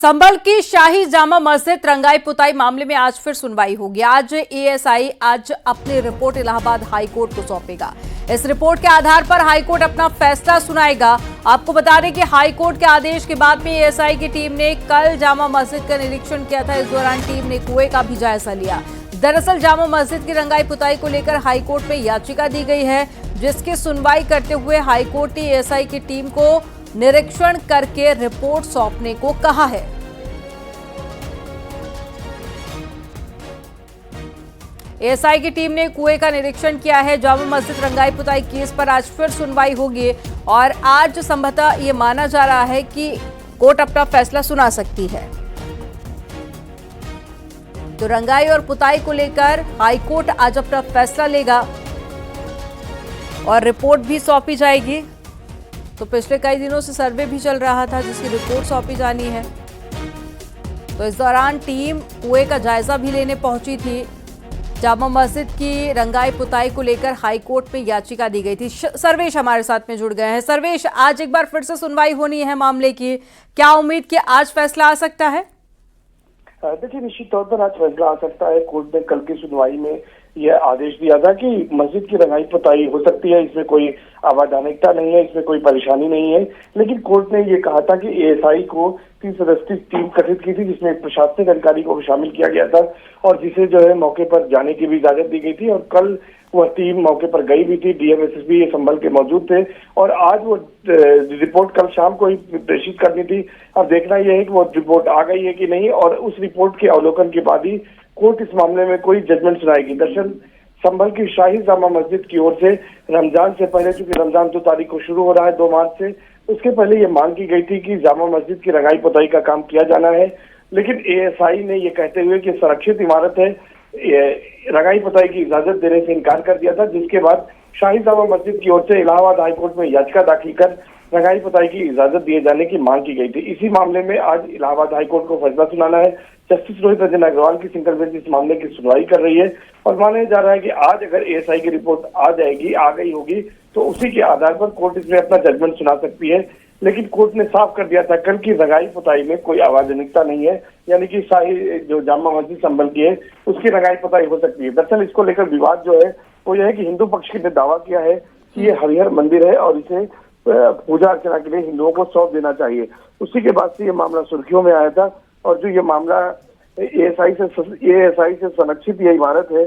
संभल की शाही जामा मस्जिद रंगाई पुताई मामले में आज फिर सुनवाई होगी। आज एएसआई अपनी रिपोर्ट इलाहाबाद हाईकोर्ट को सौंपेगा। इस रिपोर्ट के आधार पर हाईकोर्ट अपना फैसला सुनाएगा। आपको बता दें कि हाईकोर्ट के आदेश के बाद में एएसआई की टीम ने कल जामा मस्जिद का निरीक्षण किया था। इस दौरान टीम ने कुएं का भी जायजा लिया। दरअसल जामा मस्जिद की रंगाई पुताई को लेकर हाईकोर्ट में याचिका दी गई है, जिसकी सुनवाई करते हुए हाईकोर्ट ने एएसआई की टीम को निरीक्षण करके रिपोर्ट सौंपने को कहा है। एएसआई की टीम ने कुएं का निरीक्षण किया है। जामा मस्जिद रंगाई पुताई केस पर आज फिर सुनवाई होगी और आज संभवतः ये माना जा रहा है कि कोर्ट अपना फैसला सुना सकती है। तो रंगाई और पुताई को लेकर हाईकोर्ट आज अपना फैसला लेगा और रिपोर्ट भी सौंपी जाएगी। तो पिछले कई दिनों से सर्वे भी चल रहा था, जिसकी रिपोर्ट सौंपी जानी है। तो इस दौरान टीम कुएं का जायजा भी लेने पहुंची थी। जामा मस्जिद की रंगाई पुताई को लेकर हाईकोर्ट में याचिका दी गई थी। सर्वेश हमारे साथ में जुड़ गए हैं। सर्वेश, आज एक बार फिर से सुनवाई होनी है मामले की, क्या उम्मीद कि आज फैसला आ सकता है? देखिए, निश्चित तौर पर आज फैसला आ सकता है। कोर्ट ने कल की सुनवाई में यह आदेश दिया था कि मस्जिद की रंगाई पुताई हो सकती है, इसमें कोई अवैधानिकता नहीं है, इसमें कोई परेशानी नहीं है। लेकिन कोर्ट ने ये कहा था कि एएसआई को 3 सदस्यीय टीम गठित की थी, जिसमें एक प्रशासनिक अधिकारी को भी शामिल किया गया था और जिसे जो है मौके पर जाने की भी इजाजत दी गई थी। और कल वह टीम मौके पर गई भी थी। डीएम एसएसपी संभल के मौजूद थे और आज वो रिपोर्ट कल शाम को ही प्रेषित करनी थी। अब देखना यह है कि वो रिपोर्ट आ गई है कि नहीं, और उस रिपोर्ट के अवलोकन के बाद ही कोर्ट इस मामले में कोई जजमेंट सुनाएगी। दरअसल संभल की शाही जामा मस्जिद की ओर से रमजान से पहले, चूंकि रमजान 2 तारीख को शुरू हो रहा है 2 मार्च से, उसके पहले ये मांग की गई थी कि जामा मस्जिद की रंगाई पुताई का काम किया जाना है। लेकिन एएसआई ने ये कहते हुए कि संरक्षित इमारत है, रंगाई पुताई की इजाजत देने से इनकार कर दिया था। जिसके बाद शाही जामा मस्जिद की ओर से इलाहाबाद हाईकोर्ट में याचिका दाखिल कर रंगाई पुताई की इजाजत दिए जाने की मांग की गई थी। इसी मामले में आज इलाहाबाद हाईकोर्ट को फैसला सुनाना है। जस्टिस रोहित रंजन अग्रवाल की सिंगल बेंच इस मामले की सुनवाई कर रही है और माना जा रहा है कि आज अगर एएसआई की रिपोर्ट आ गई होगी तो उसी के आधार पर कोर्ट इसमें अपना जजमेंट सुना सकती है। लेकिन कोर्ट ने साफ कर दिया था कल की रंगाई पुताई में कोई अवैधानिकता नहीं है, यानी कि शाही जो जामा मस्जिद संभल की है उसकी रंगाई पुताई हो सकती है। दरअसल इसको लेकर विवाद जो है वो यह है कि हिंदू पक्ष ने दावा किया है कि ये हरिहर मंदिर है और इसे पूजा अर्चना के लिए हिंदुओं को सौंप देना चाहिए। उसी के बाद से ये मामला सुर्खियों में आया था और जो ये मामला एएसआई से संरक्षित ये इमारत है,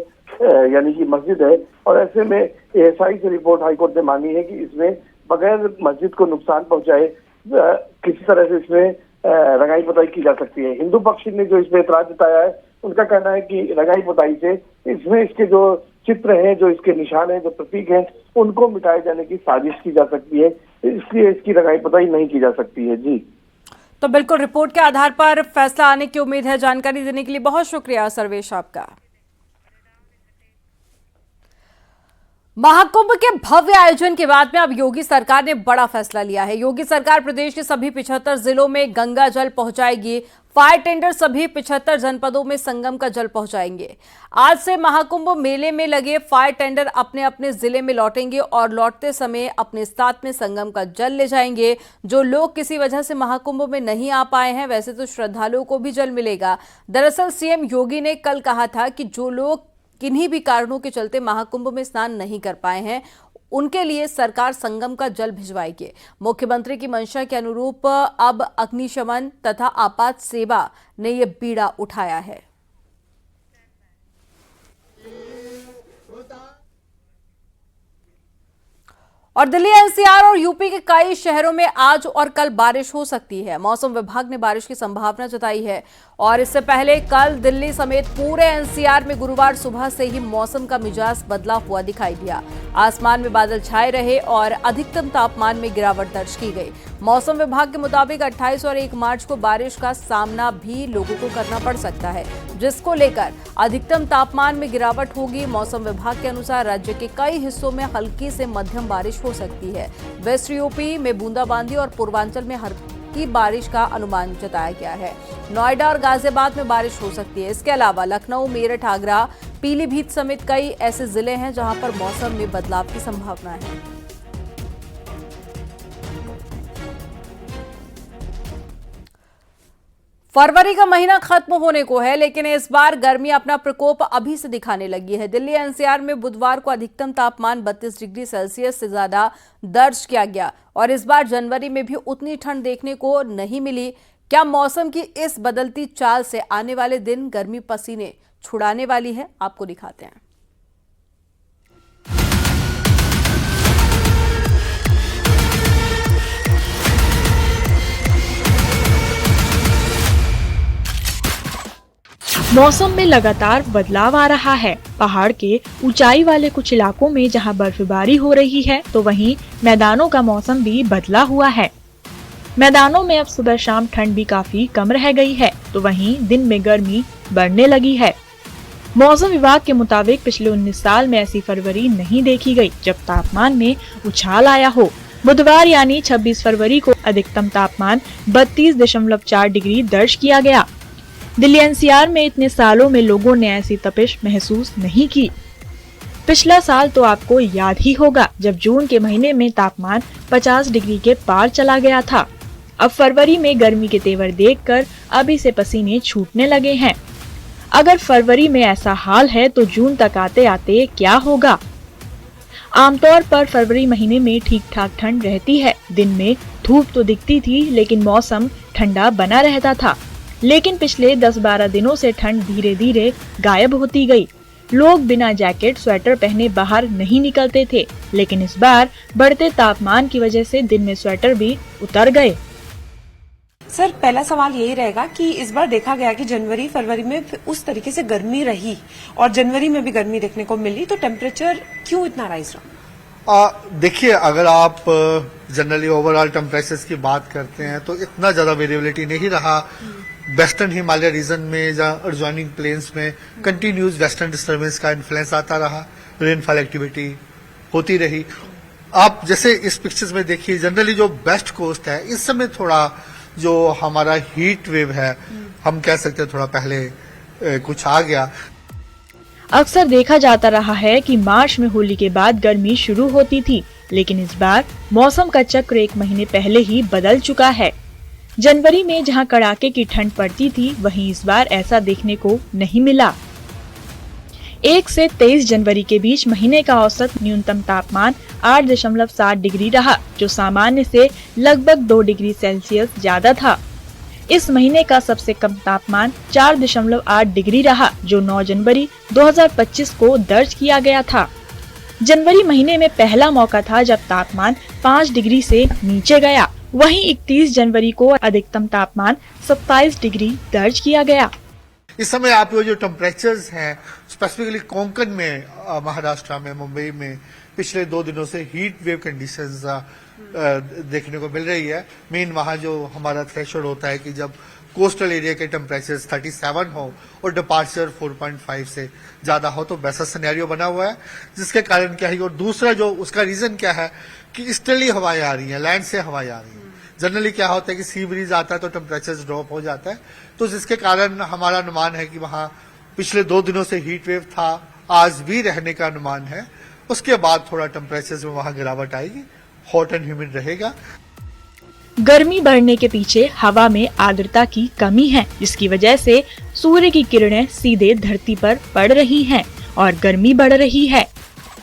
यानी कि मस्जिद है, और ऐसे में एएसआई से रिपोर्ट हाईकोर्ट ने मांगी है कि इसमें बगैर मस्जिद को नुकसान पहुंचाए किसी तरह से इसमें रंगाई पुताई की जा सकती है। हिंदू पक्ष ने जो इसमें एतराज जताया है, उनका कहना है कि रंगाई पुताई से इसमें इसके जो चित्र हैं, जो इसके निशान हैं, जो प्रतीक हैं, उनको मिटाए जाने की साजिश की जा सकती है, इसलिए इसकी रंगाई पुताई नहीं की जा सकती है। जी, तो बिल्कुल रिपोर्ट के आधार पर फैसला आने की उम्मीद है। जानकारी देने के लिए बहुत शुक्रिया सर्वेश आपका। महाकुंभ के भव्य आयोजन के बाद में अब योगी सरकार ने बड़ा फैसला लिया है। योगी सरकार प्रदेश के सभी 75 जिलों में गंगा जल पहुंचाएगी। फायर टेंडर सभी 75 जनपदों में संगम का जल पहुंचाएंगे। आज से महाकुंभ मेले में लगे फायर टेंडर अपने अपने जिले में लौटेंगे और लौटते समय अपने साथ में संगम का जल ले जाएंगे। जो लोग किसी वजह से महाकुंभ में नहीं आ पाए हैं, वैसे तो श्रद्धालुओं को भी जल मिलेगा। दरअसल सीएम योगी ने कल कहा था कि जो लोग किन्हीं भी कारणों के चलते महाकुंभ में स्नान नहीं कर पाए हैं, उनके लिए सरकार संगम का जल भिजवाएगी। मुख्यमंत्री की मंशा के अनुरूप अब अग्निशमन तथा आपात सेवा ने यह बीड़ा उठाया है। और दिल्ली, एनसीआर और यूपी के कई शहरों में आज और कल बारिश हो सकती है। मौसम विभाग ने बारिश की संभावना जताई है और इससे पहले कल दिल्ली समेत पूरे एनसीआर में गुरुवार सुबह से ही मौसम का मिजाज बदला हुआ दिखाई दिया। आसमान में बादल छाए रहे और अधिकतम तापमान में गिरावट दर्ज की गई। मौसम विभाग के मुताबिक 28 और 1 मार्च को बारिश का सामना भी लोगों को करना पड़ सकता है, जिसको लेकर अधिकतम तापमान में गिरावट होगी। मौसम विभाग के अनुसार राज्य के कई हिस्सों में हल्की से मध्यम बारिश हो सकती है। वेस्ट यूपी में बूंदाबांदी और पूर्वांचल में हल्की बारिश का अनुमान जताया गया है। नोएडा और गाजियाबाद में बारिश हो सकती है। इसके अलावा लखनऊ, मेरठ, आगरा, पीलीभीत समेत कई ऐसे जिले हैं जहां पर मौसम में बदलाव की संभावना है। फरवरी का महीना खत्म होने को है, लेकिन इस बार गर्मी अपना प्रकोप अभी से दिखाने लगी है। दिल्ली एनसीआर में बुधवार को अधिकतम तापमान 32 डिग्री सेल्सियस से ज्यादा दर्ज किया गया और इस बार जनवरी में भी उतनी ठंड देखने को नहीं मिली। क्या मौसम की इस बदलती चाल से आने वाले दिन गर्मी पसीने छुड़ाने वाली है? आपको दिखाते हैं। मौसम में लगातार बदलाव आ रहा है। पहाड़ के ऊंचाई वाले कुछ इलाकों में जहां बर्फबारी हो रही है, तो वहीं मैदानों का मौसम भी बदला हुआ है। मैदानों में अब सुबह शाम ठंड भी काफी कम रह गई है, तो वहीं दिन में गर्मी बढ़ने लगी है। मौसम विभाग के मुताबिक पिछले 19 साल में ऐसी फरवरी नहीं देखी गई जब तापमान में उछाल आया हो। बुधवार यानी 26 फरवरी को अधिकतम तापमान 32.4 डिग्री दर्ज किया गया। दिल्ली एनसीआर में इतने सालों में लोगों ने ऐसी तपिश महसूस नहीं की। पिछला साल तो आपको याद ही होगा जब जून के महीने में तापमान 50 डिग्री के पार चला गया था। अब फरवरी में गर्मी के तेवर देखकर अभी से पसीने छूटने लगे हैं। अगर फरवरी में ऐसा हाल है तो जून तक आते आते क्या होगा? आमतौर पर फरवरी महीने में ठीक ठाक ठंड रहती है। दिन में धूप तो दिखती थी, लेकिन मौसम ठंडा बना रहता था। लेकिन पिछले 10-12 दिनों से ठंड धीरे धीरे गायब होती गई। लोग बिना जैकेट स्वेटर पहने बाहर नहीं निकलते थे, लेकिन इस बार बढ़ते तापमान की वजह से दिन में स्वेटर भी उतर गए। सर, पहला सवाल यही रहेगा कि इस बार देखा गया कि जनवरी फरवरी में उस तरीके से गर्मी रही और जनवरी में भी गर्मी देखने को मिली, तो टेम्परेचर क्यों इतना राइज रहा? देखिए, अगर आप जनरली ओवरऑल टेम्परेचर्स की बात करते हैं तो इतना ज्यादा वेरिएबिलिटी नहीं रहा। वेस्टर्न हिमालय रीजन में या एडजॉइनिंग प्लेन्स में कंटिन्यूस वेस्टर्न डिस्टर्बेंस का इन्फ्लुएंस आता रहा, रेनफॉल एक्टिविटी होती रही। आप जैसे इस पिक्चर्स में देखिए, जनरली जो वेस्ट कोस्ट है इस समय थोड़ा जो हमारा हीट वेव है, हम कह सकते हैं थोड़ा पहले कुछ आ गया। अक्सर देखा जाता रहा है कि मार्च में होली के बाद गर्मी शुरू होती थी, लेकिन इस बार मौसम का चक्र एक महीने पहले ही बदल चुका है। जनवरी में जहां कड़ाके की ठंड पड़ती थी, वहीं इस बार ऐसा देखने को नहीं मिला। 1 से 23 जनवरी के बीच महीने का औसत न्यूनतम तापमान 8.7 डिग्री रहा, जो सामान्य से लगभग 2 डिग्री सेल्सियस ज्यादा था। इस महीने का सबसे कम तापमान 4.8 डिग्री रहा, जो 9 जनवरी 2025 को दर्ज किया गया था। जनवरी महीने में पहला मौका था जब तापमान 5 डिग्री से नीचे गया। वहीं 31 जनवरी को अधिकतम तापमान 27 डिग्री दर्ज किया गया। इस समय आप जो टेम्परेचर्स हैं स्पेसिफिकली कोंकण में, महाराष्ट्र में, मुंबई में पिछले 2 दिनों से हीट वेव कंडीशंस देखने को मिल रही है। मेन वहां जो हमारा थ्रेशोल्ड होता है कि जब कोस्टल एरिया के टेम्परेचर्स 37 हो और डिपार्चर 4.5 से ज्यादा हो, तो वैसा सिनेरियो बना हुआ है, जिसके कारण क्या है। और दूसरा जो उसका रीजन क्या है कि ईस्टर्ली हवाएं आ रही हैं, लैंड से हवाएं आ रही हैं। जनरली क्या होता है कि सी ब्रीज आता है तो टेम्परेचर ड्रॉप हो जाता है, तो जिसके कारण हमारा अनुमान है कि वहां पिछले 2 दिनों से हीट वेव था, आज भी रहने का अनुमान है। उसके बाद थोड़ा टेम्परेचर में वहां गिरावट आएगी, हॉट एंड ह्यूमिड रहेगा। गर्मी बढ़ने के पीछे हवा में आर्द्रता की कमी है, जिसकी वजह से सूर्य की किरणें सीधे धरती पर पड़ रही हैं और गर्मी बढ़ रही है।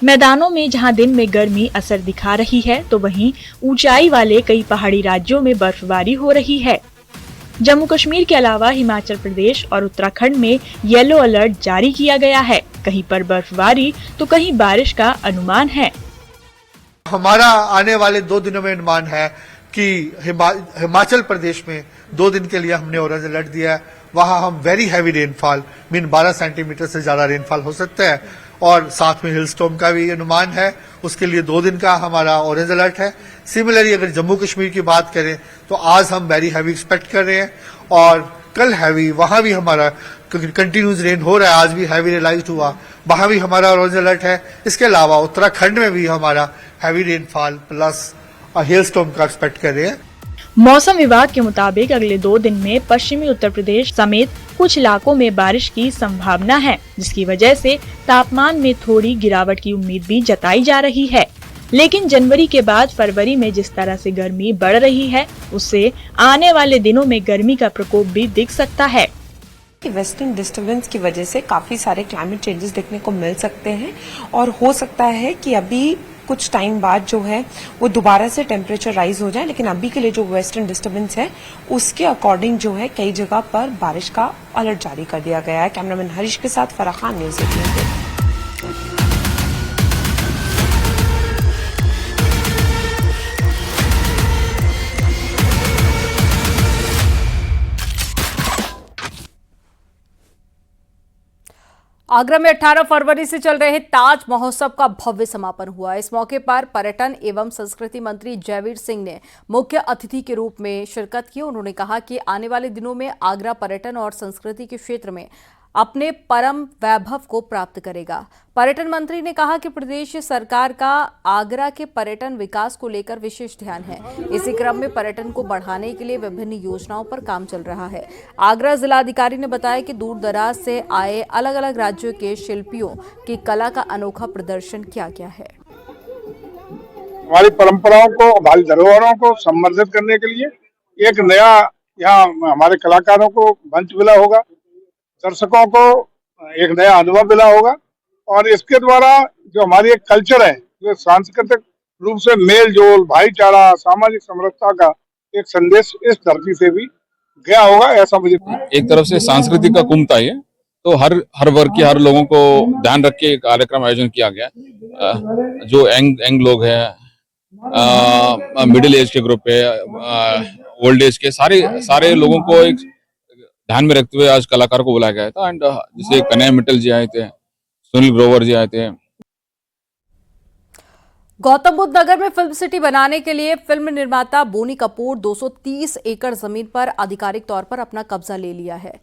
मैदानों में जहां दिन में गर्मी असर दिखा रही है, तो वहीं ऊंचाई वाले कई पहाड़ी राज्यों में बर्फबारी हो रही है। जम्मू कश्मीर के अलावा हिमाचल प्रदेश और उत्तराखंड में येलो अलर्ट जारी किया गया है। कहीं पर बर्फबारी तो कहीं बारिश का अनुमान है। हमारा आने वाले 2 दिनों में अनुमान है कि हिमाचल प्रदेश में 2 दिन के लिए हमने ऑरेंज अलर्ट दिया है। वहां हम very heavy rainfall, mean 12 centimetre से ज्यादा रेनफॉल हो सकता है, और साथ में हिल स्टॉर्म का भी अनुमान है। उसके लिए 2 दिन का हमारा ऑरेंज अलर्ट है। सिमिलरली अगर जम्मू कश्मीर की बात करें तो आज हम वेरी हैवी एक्सपेक्ट कर रहे हैं, और कल हैवी, वहां भी हमारा कंटिन्यूस रेन हो रहा है। आज भी हैवी रियलाइज हुआ, वहां भी हमारा ऑरेंज अलर्ट है। इसके अलावा उत्तराखंड में भी हमारा heavy rainfall plus hello storm का एक्सपेक्ट कर रहे हैं। मौसम विभाग के मुताबिक अगले 2 दिन में पश्चिमी उत्तर प्रदेश समेत कुछ इलाकों में बारिश की संभावना है, जिसकी वजह से तापमान में थोड़ी गिरावट की उम्मीद भी जताई जा रही है। लेकिन जनवरी के बाद फरवरी में जिस तरह से गर्मी बढ़ रही है, उससे आने वाले दिनों में गर्मी का प्रकोप भी दिख सकता है। वेस्टर्न डिस्टर्बेंस की वजह से काफी सारे क्लाइमेट चेंजेस देखने को मिल सकते हैं और हो सकता है कि अभी कुछ टाइम बाद जो है वो दोबारा से टेम्परेचर राइज हो जाए, लेकिन अभी के लिए जो वेस्टर्न डिस्टर्बेंस है उसके अकॉर्डिंग जो है कई जगह पर बारिश का अलर्ट जारी कर दिया गया है। कैमरामैन हरीश के साथ फराह खान, न्यूज़ 18। आगरा में 18 फरवरी से चल रहे ताज महोत्सव का भव्य समापन हुआ। इस मौके पर पर्यटन एवं संस्कृति मंत्री जयवीर सिंह ने मुख्य अतिथि के रूप में शिरकत की। उन्होंने कहा कि आने वाले दिनों में आगरा पर्यटन और संस्कृति के क्षेत्र में अपने परम वैभव को प्राप्त करेगा। पर्यटन मंत्री ने कहा कि प्रदेश सरकार का आगरा के पर्यटन विकास को लेकर विशेष ध्यान है। इसी क्रम में पर्यटन को बढ़ाने के लिए विभिन्न योजनाओं पर काम चल रहा है। आगरा जिलाधिकारी ने बताया कि दूर दराज से आए अलग अलग राज्यों के शिल्पियों की कला का अनोखा प्रदर्शन किया गया है। हमारी परंपराओं को, हमारी धरोहरों को संवर्धित करने के लिए एक नया यहाँ हमारे कलाकारों को मंच मिला होगा, दर्शकों को एक नया अनुभव मिला होगा और इसके द्वारा जो हमारी एक कल्चर है, जो सांस्कृतिक रूप से मेल जोल, भाईचारा, सामाजिक समरसता का एक संदेश इस धरती से भी गया होगा, ऐसा मुझे। एक तरफ से सांस्कृतिक का कुंभ था ये, तो हर वर्ग के हर लोगों को ध्यान रख के कार्यक्रम आयोजन किया गया। जो यंग लोग हैं, मिडिल एज के ग्रुप है, ओल्ड एज के, सारे लोगों को एक ध्यान में रखते हुए आज कलाकारों को बुलाया गया था। एंड जैसे कन्हैया मित्तल जी आए थे, सुनील ग्रोवर जी आए थे। गौतम बुद्ध नगर में फिल्म सिटी बनाने के लिए फिल्म निर्माता बोनी कपूर 230 एकड़ जमीन पर आधिकारिक तौर पर अपना कब्जा ले लिया है।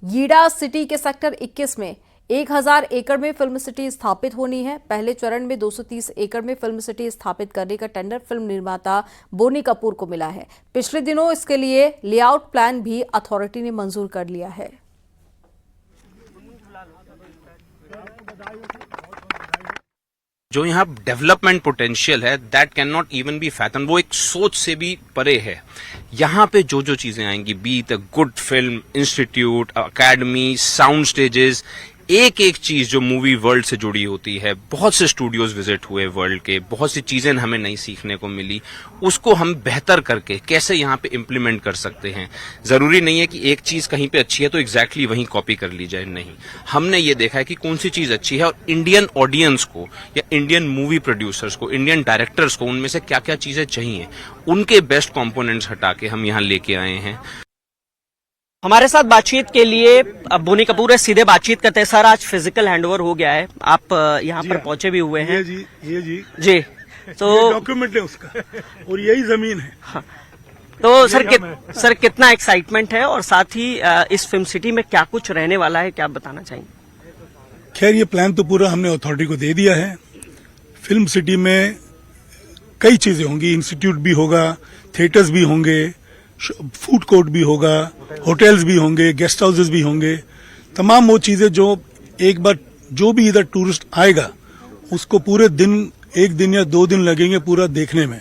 गीडा सिटी के सेक्टर 21 में 1000 एकड़ में फिल्म सिटी स्थापित होनी है। पहले चरण में 230 एकड़ में फिल्म सिटी स्थापित करने का टेंडर फिल्म निर्माता बोनी कपूर को मिला है। पिछले दिनों इसके लिए लेआउट प्लान भी अथॉरिटी ने मंजूर कर लिया है। जो यहाँ डेवलपमेंट पोटेंशियल है that can not even be fathom, वो एक सोच से भी परे है। यहाँ पे जो जो चीजें आएंगी, be the good film institute, academy, sound stages, एक एक चीज जो मूवी वर्ल्ड से जुड़ी होती है। बहुत से स्टूडियोज विजिट हुए वर्ल्ड के, बहुत सी चीजें हमें नई सीखने को मिली। उसको हम बेहतर करके कैसे यहाँ पे इम्प्लीमेंट कर सकते हैं। जरूरी नहीं है कि एक चीज कहीं पे अच्छी है तो एग्जैक्टली वहीं कॉपी कर ली जाए, नहीं। हमने ये देखा है कि कौन सी चीज अच्छी है और इंडियन ऑडियंस को या इंडियन मूवी प्रोड्यूसर्स को, इंडियन डायरेक्टर्स को उनमें से क्या क्या चीजें चाहिए, उनके बेस्ट कॉम्पोनेंट्स हटा के हम यहाँ लेके आए हैं। हमारे साथ बातचीत के लिए अब बोनी कपूर है, सीधे बातचीत करते हैं। सर, आज फिजिकल हैंडओवर हो गया है, आप यहाँ पर पहुंचे भी हुए हैं। ये जी तो डॉक्यूमेंट है उसका और यही जमीन है। हाँ, तो सर कितना एक्साइटमेंट है और साथ ही इस फिल्म सिटी में क्या कुछ रहने वाला है, क्या आप बताना चाहेंगे? खैर, ये प्लान तो पूरा हमने अथॉरिटी को दे दिया है। फिल्म सिटी में कई चीजें होंगी, इंस्टीट्यूट भी होगा, थिएटर्स भी होंगे, फूड कोर्ट भी होगा, होटल्स भी होंगे, गेस्ट हाउसेस भी होंगे। तमाम वो चीजें जो एक बार जो भी इधर टूरिस्ट आएगा उसको पूरे दिन, 1 दिन या 2 दिन लगेंगे पूरा देखने में।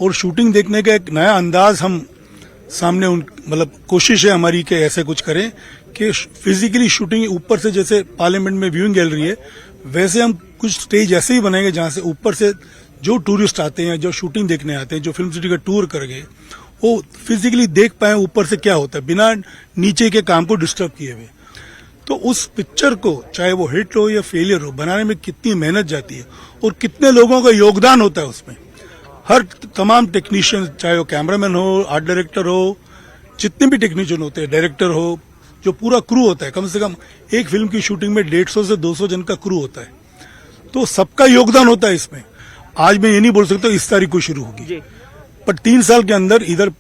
और शूटिंग देखने का एक नया अंदाज हम सामने मतलब कोशिश है हमारी कि ऐसे कुछ करें कि फिजिकली शूटिंग ऊपर से, जैसे पार्लियामेंट में व्यूइंग गैलरी है, वैसे हम कुछ स्टेज ऐसे ही बनाएंगे जहां से ऊपर से जो टूरिस्ट आते हैं, जो शूटिंग देखने आते हैं, जो फिल्म सिटी का टूर करेंगे, वो फिजिकली देख पाए ऊपर से क्या होता है बिना नीचे के काम को डिस्टर्ब किए हुए। तो उस पिक्चर को, चाहे वो हिट हो या फेलियर हो, बनाने में कितनी मेहनत जाती है और कितने लोगों का योगदान होता है उसमें। हर तमाम टेक्नीशियन, चाहे वो कैमरामैन हो, आर्ट डायरेक्टर हो, जितने भी टेक्नीशियन होते हैं, डायरेक्टर हो, जो पूरा क्रू होता है, कम से कम एक फिल्म की शूटिंग में 150 से 200 जन का क्रू होता है। तो सबका योगदान होता है इसमें। आज मैं ये नहीं बोल सकता इस तारीख को शुरू होगी, पर 3 साल के अंदर इधर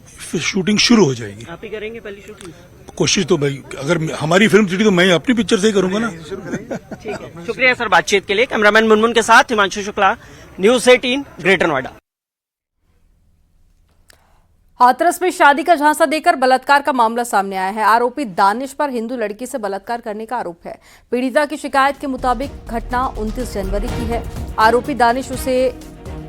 शूटिंग शुरू हो जाएगी। आप ही करेंगे पहली शूटिंग? कोशिश तो भाई, अगर हमारी फिल्म सिटी तो मैं अपनी पिक्चर से ही करूंगा ना। ठीक है, शुक्रिया सर बातचीत के लिए। कैमरामैन मुनमुन के साथ हिमांशु शुक्ला, न्यूज़ 18, ग्रेटर नोएडा। हाथरस में शादी का झांसा देकर बलात्कार का मामला सामने आया है। आरोपी दानिश पर हिंदू लड़की से बलात्कार करने का आरोप है। पीड़िता की शिकायत के मुताबिक घटना 29 जनवरी की है। आरोपी दानिश उसे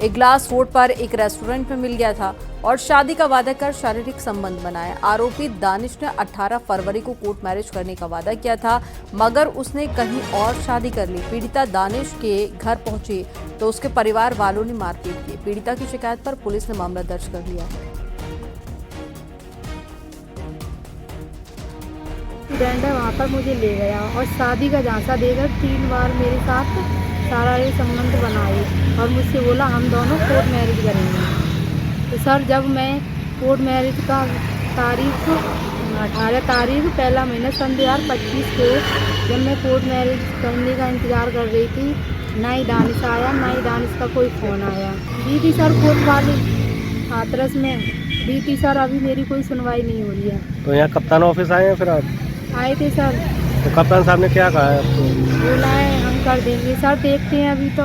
एक ग्लास रोड पर एक रेस्टोरेंट में मिल गया था और शादी का वादा कर शारीरिक संबंध बनाया। आरोपी दानिश ने 18 फरवरी को कोर्ट मैरिज करने का वादा किया था, मगर उसने कहीं और शादी कर ली। पीड़िता दानिश के घर पहुंची तो उसके परिवार वालों ने मारपीट की। पीड़िता की शिकायत पर पुलिस ने मामला दर्ज कर लिया है। स्टूडेंट है, वहाँ पर मुझे ले गया और शादी का झांसा देकर 3 बार मेरे साथ सारा ये संबंध बनाए और मुझसे बोला हम दोनों कोर्ट मैरिज करेंगे। तो सर जब मैं कोर्ट मैरिज का तारीख 18 तारीख पहला महीना सन 2025 को जब मैं कोर्ट मैरिज करने का इंतज़ार कर रही थी, ना ही दानिश आया, ना ही दानिश का कोई फ़ोन आया। दी थी सर कोर्ट वाले हाथरस में दी थी सर, अभी मेरी कोई सुनवाई नहीं हो रही है। तो यहाँ कप्तान ऑफिस आए हैं फिर आप? आए थे सर। तो कप्तान साहब ने क्या कहा है आपको? बोला है हम कर देंगे सर, देखते हैं अभी तो।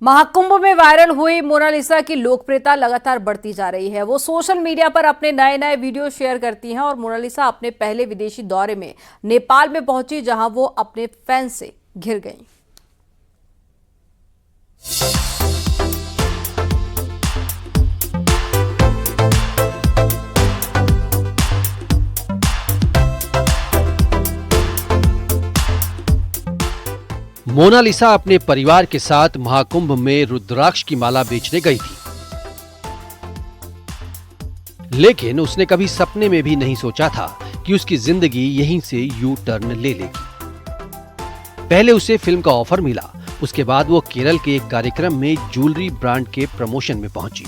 महाकुंभ में वायरल हुई मोनालिसा की लोकप्रियता लगातार बढ़ती जा रही है। वो सोशल मीडिया पर अपने नए नए वीडियो शेयर करती हैं और मोनालिसा अपने पहले विदेशी दौरे में नेपाल में पहुंची, जहां वो अपने फैंस से घिर गईं। मोनालिसा अपने परिवार के साथ महाकुंभ में रुद्राक्ष की माला बेचने गई थी, लेकिन उसने कभी सपने में भी नहीं सोचा था कि उसकी जिंदगी यहीं से यू टर्न ले लेगी। पहले उसे फिल्म का ऑफर मिला, उसके बाद वो केरल के एक कार्यक्रम में ज्वेलरी ब्रांड के प्रमोशन में पहुंची।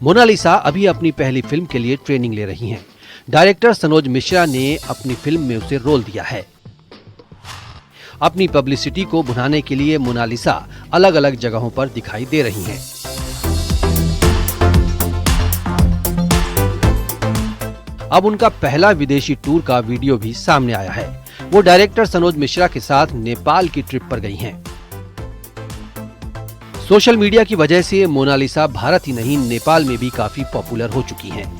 मोनालिसा अभी अपनी पहली फिल्म के लिए ट्रेनिंग ले रही हैं। डायरेक्टर सनोज मिश्रा ने अपनी फिल्म में उसे रोल दिया है। अपनी पब्लिसिटी को बढ़ाने के लिए मोनालिसा अलग अलग जगहों पर दिखाई दे रही हैं। अब उनका पहला विदेशी टूर का वीडियो भी सामने आया है। वो डायरेक्टर सनोज मिश्रा के साथ नेपाल की ट्रिप पर गई हैं। सोशल मीडिया की वजह से मोनालिसा भारत ही नहीं नेपाल में भी काफी पॉपुलर हो चुकी हैं।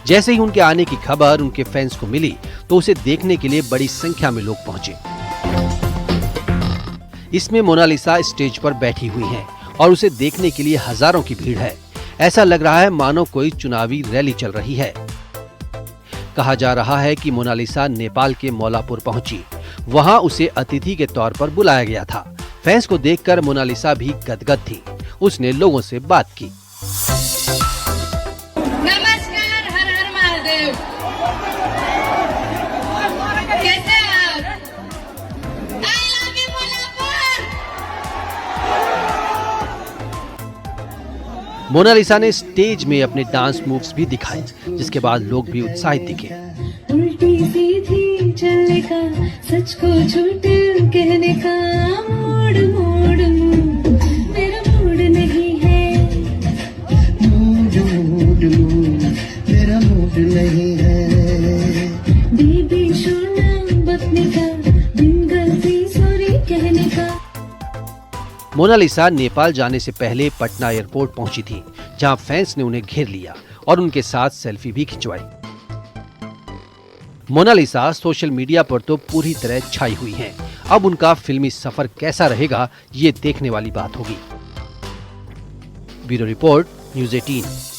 जैसे ही उनके आने की खबर उनके फैंस को मिली तो उसे देखने के लिए बड़ी संख्या में लोग पहुंचे। इसमें मोनालिसा स्टेज पर बैठी हुई हैं और उसे देखने के लिए हजारों की भीड़ है। ऐसा लग रहा है मानो कोई चुनावी रैली चल रही है। कहा जा रहा है कि मोनालिसा नेपाल के मौलापुर पहुंची, वहां उसे अतिथि के तौर पर बुलाया गया था। फैंस को देखकर मोनालिसा भी गदगद थी। उसने लोगों से बात की। नमस्कार, हर हर महादेव। कैसे आप? I love you, मोलापुर। मोनालिसा ने स्टेज में अपने डांस मूव्स भी दिखाए, जिसके बाद लोग भी उत्साहित दिखे। उल्टी सीधी चलने का, सच को झूठ कहने का, मोड़ मोड़ मेरा मूड नहीं है, मेरा मूड नहीं है, बीबी सोना बतने का, बिन गलती सॉरी कहने का। मोनालिसा नेपाल जाने से पहले पटना एयरपोर्ट पहुंची थी, जहां फैंस ने उन्हें घेर लिया और उनके साथ सेल्फी भी खिंचवाई। मोनालिसा सोशल मीडिया पर तो पूरी तरह छाई हुई हैं। अब उनका फिल्मी सफर कैसा रहेगा, ये देखने वाली बात होगी। Bureau report, news 18।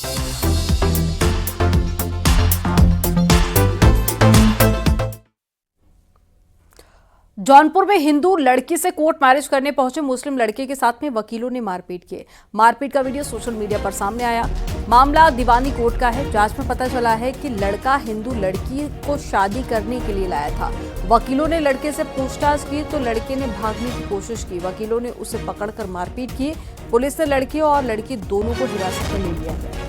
जौनपुर में हिंदू लड़की से कोर्ट मैरिज करने पहुंचे मुस्लिम लड़के के साथ में वकीलों ने मारपीट की। मारपीट का वीडियो सोशल मीडिया पर सामने आया। मामला दीवानी कोर्ट का है। जांच में पता चला है कि लड़का हिंदू लड़की को शादी करने के लिए लाया था। वकीलों ने लड़के से पूछताछ की तो लड़के ने भागने की कोशिश की। वकीलों ने उसे पकड़कर मारपीट की। पुलिस ने लड़की और लड़की दोनों को हिरासत में ले लिया है।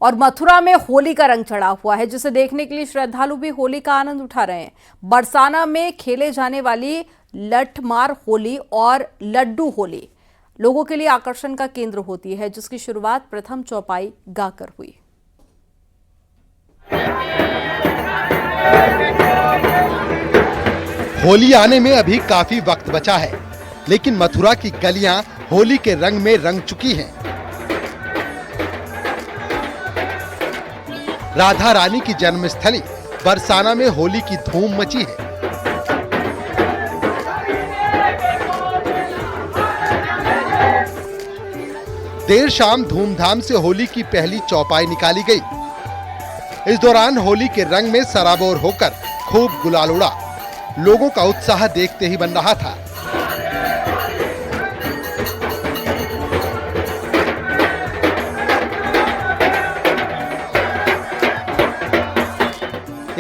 और मथुरा में होली का रंग चढ़ा हुआ है, जिसे देखने के लिए श्रद्धालु भी होली का आनंद उठा रहे हैं। बरसाना में खेले जाने वाली लठमार होली और लड्डू होली लोगों के लिए आकर्षण का केंद्र होती है, जिसकी शुरुआत प्रथम चौपाई गाकर हुई। होली आने में अभी काफी वक्त बचा है, लेकिन मथुरा की गलियां होली के रंग में रंग चुकी हैं। राधा रानी की जन्मस्थली बरसाना में होली की धूम मची है। देर शाम धूमधाम से होली की पहली चौपाई निकाली गई। इस दौरान होली के रंग में सराबोर होकर खूब गुलाल उड़ा। लोगों का उत्साह देखते ही बन रहा था।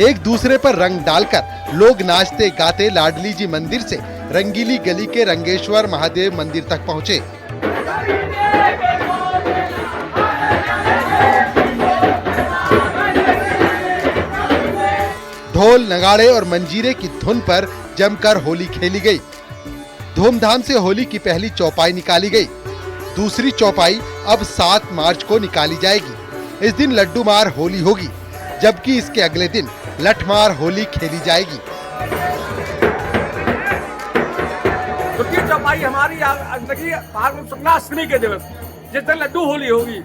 एक दूसरे पर रंग डालकर लोग नाचते गाते लाडली जी मंदिर से रंगीली गली के रंगेश्वर महादेव मंदिर तक पहुंचे। ढोल नगाड़े और मंजीरे की धुन पर जमकर होली खेली गई। धूमधाम से होली की पहली चौपाई निकाली गई। दूसरी चौपाई अब 7 मार्च को निकाली जाएगी। इस दिन लड्डू मार होली होगी, जबकि इसके अगले दिन लठमार होली खेली जाएगी। द्वितीय चौपाई हमारी फाल्गुन शुक्ला अष्टमी के दिवस, जिस दिन लड्डू होली होगी।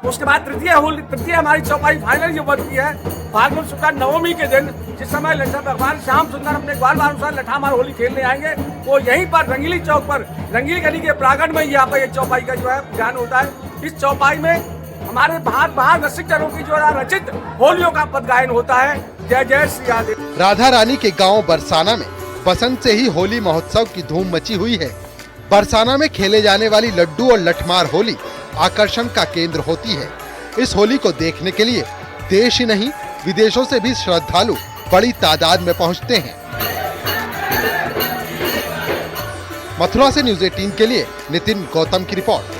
उसके बाद तृतीय हमारी चौपाई फाइनल जो बनती है फाल्गुन शुक्ला नवमी के दिन, जिस समय भगवान श्याम सुंदर अपने ग्वाल अनुसार लठामार होली खेलने आएंगे। वो यहीं पर रंगीली चौक पर रंगीली गली के प्रांगण में यहाँ पर ये चौपाई का जो है ज्ञान होता है। इस चौपाई में हमारे बाहर रसिक जनों की जो रचित होलियों का पद गायन होता है। जय जय श्री राधे। राधा रानी के गांव बरसाना में बसंत से ही होली महोत्सव की धूम मची हुई है। बरसाना में खेले जाने वाली लड्डू और लठमार होली आकर्षण का केंद्र होती है। इस होली को देखने के लिए देश ही नहीं विदेशों से भी श्रद्धालु बड़ी तादाद में पहुंचते हैं। मथुरा से न्यूज़ 18 के लिए नितिन गौतम की रिपोर्ट।